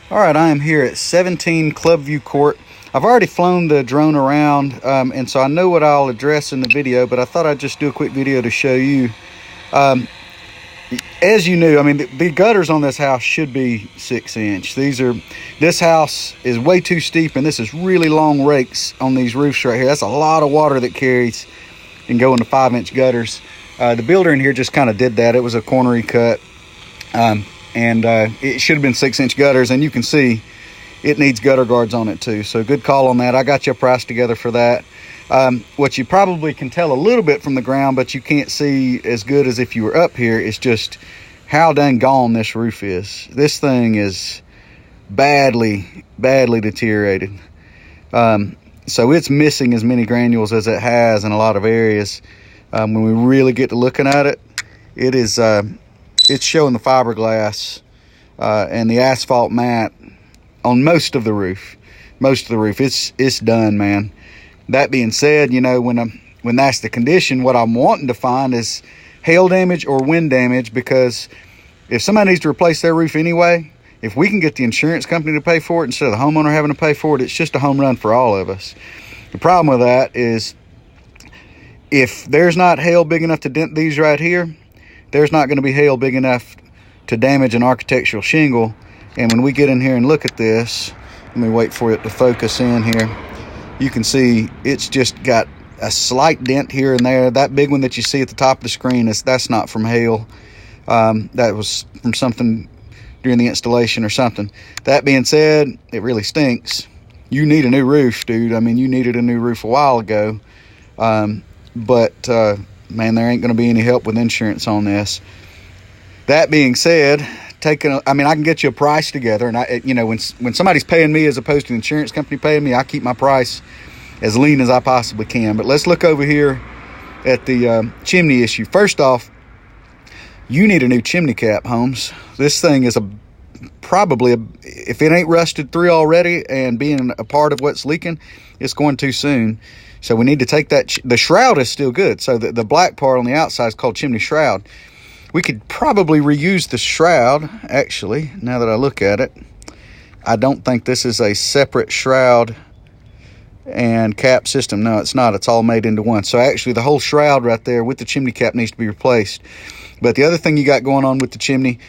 All right, I am here at 17 Clubview Court. I've already flown the drone around, and so I know what I'll address in the video, but I thought I'd just do a quick video to show you. As you knew, I mean, the gutters on this house should be 6-inch. This house is way too steep, and this is really long rakes on these roofs right here. That's a lot of water that carries and go into 5-inch gutters. The builder in here just kind of did that. It was a cornery cut. And it should have been 6-inch gutters, and you can see it needs gutter guards on it too. So good call on that. I got you a price together for that. What you probably can tell a little bit from the ground, but you can't see as good as if you were up here, is just how dang gone this roof is. This thing is badly deteriorated. So it's missing as many granules as it has in a lot of areas. When we really get to looking at it, it's showing the fiberglass and the asphalt mat on most of the roof. It's done, man. That being said, you know, when that's the condition, what I'm wanting to find is hail damage or wind damage, because if somebody needs to replace their roof anyway, if we can get the insurance company to pay for it instead of the homeowner having to pay for it, it's just a home run for all of us. The problem with that is if there's not hail big enough to dent these right here, there's not going to be hail big enough to damage an architectural shingle. And when we get in here and look at this, let me wait for it to focus in here. You can see it's just got a slight dent here and there. That big one that you see at the top of the screen, that's not from hail. That was from something during the installation or something. That being said, it really stinks. You need a new roof, dude. I mean, you needed a new roof a while ago. Man, there ain't going to be any help with insurance on this. That being said, I can get you a price together, and when somebody's paying me as opposed to the insurance company paying me, I keep my price as lean as I possibly can. But let's look over here at the chimney issue. First off, you need a new chimney cap, Holmes. This thing is if it ain't rusted through already and being a part of what's leaking, it's going too soon. So we need to take that. The shroud is still good. So the black part on the outside is called chimney shroud. We could probably reuse the shroud, actually, now that I look at it. I don't think this is a separate shroud and cap system. No, it's not. It's all made into one. So actually the whole shroud right there with the chimney cap needs to be replaced. But the other thing you got going on with the chimney,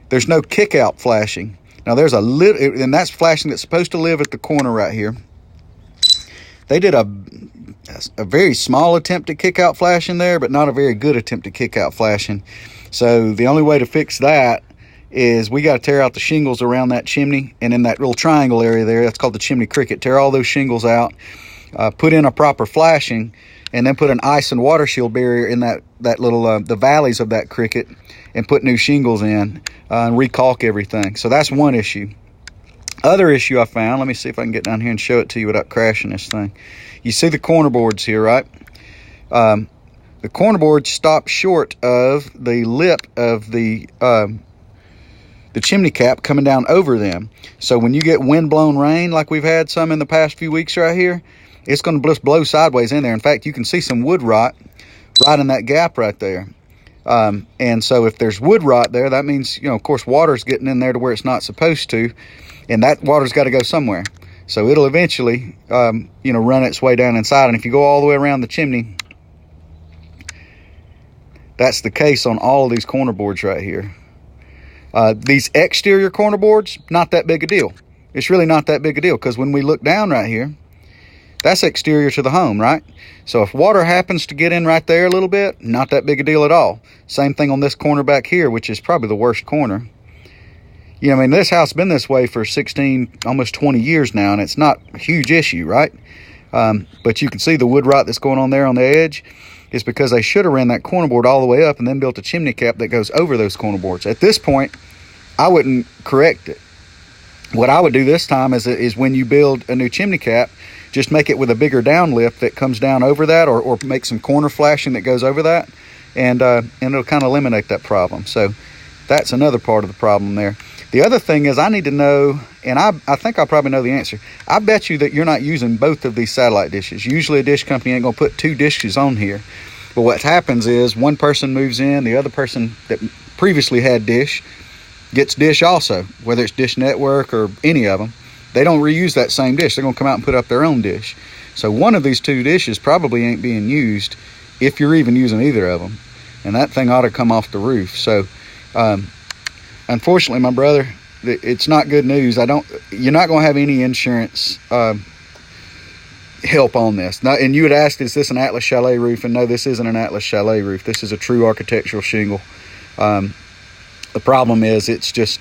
there's no kick out flashing. Now there's and that's flashing that's supposed to live at the corner right here. They did a very small attempt at kick out flashing there, but not a very good attempt at kick out flashing. So the only way to fix that is we got to tear out the shingles around that chimney, and in that little triangle area there, that's called the chimney cricket. Tear all those shingles out, put in a proper flashing, and then put an ice and water shield barrier in that little the valleys of that cricket, and put new shingles in and recalk everything. So that's one issue. Other issue I found, let me see if I can get down here and show it to you without crashing this thing. You see the corner boards here, right? The corner boards stop short of the lip of the chimney cap coming down over them. So when you get wind-blown rain like we've had some in the past few weeks right here, it's going to just blow sideways in there. In fact, you can see some wood rot right in that gap right there. And so if there's wood rot there, that means, of course, water's getting in there to where it's not supposed to, and that water's got to go somewhere. So it'll eventually, run its way down inside. And if you go all the way around the chimney, that's the case on all of these corner boards right here. These exterior corner boards, not that big a deal. It's really not that big a deal, because when we look down right here, that's exterior to the home, right? So if water happens to get in right there a little bit, not that big a deal at all. Same thing on this corner back here, which is probably the worst corner. This house has been this way for 16, almost 20 years now, and it's not a huge issue, right? But you can see the wood rot that's going on there on the edge is because they should have ran that corner board all the way up and then built a chimney cap that goes over those corner boards. At this point, I wouldn't correct it. What I would do this time is when you build a new chimney cap, just make it with a bigger down lip that comes down over that, or make some corner flashing that goes over that, and it'll kind of eliminate that problem. So that's another part of the problem there. The other thing is I need to know, and I think I probably know the answer. I bet you that you're not using both of these satellite dishes. Usually a dish company ain't going to put two dishes on here. But what happens is one person moves in, the other person that previously had dish gets Dish also, whether it's Dish Network or any of them. They don't reuse that same dish. They're going to come out and put up their own dish. So one of these two dishes probably ain't being used, if you're even using either of them. And that thing ought to come off the roof. So unfortunately, my brother, it's not good news. You're not going to have any insurance help on this. Now, and you had asked, is this an Atlas Chalet roof? And no, this isn't an Atlas Chalet roof. This is a true architectural shingle. The problem is it's just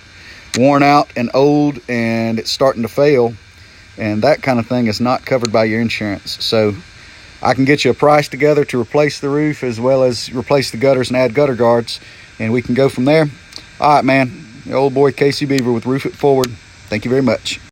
worn out and old, and it's starting to fail, and that kind of thing is not covered by your insurance. So I can get you a price together to replace the roof as well as replace the gutters and add gutter guards, and we can go from there. All right, man. The old boy Casey Beaver with Roof It Forward. Thank you very much.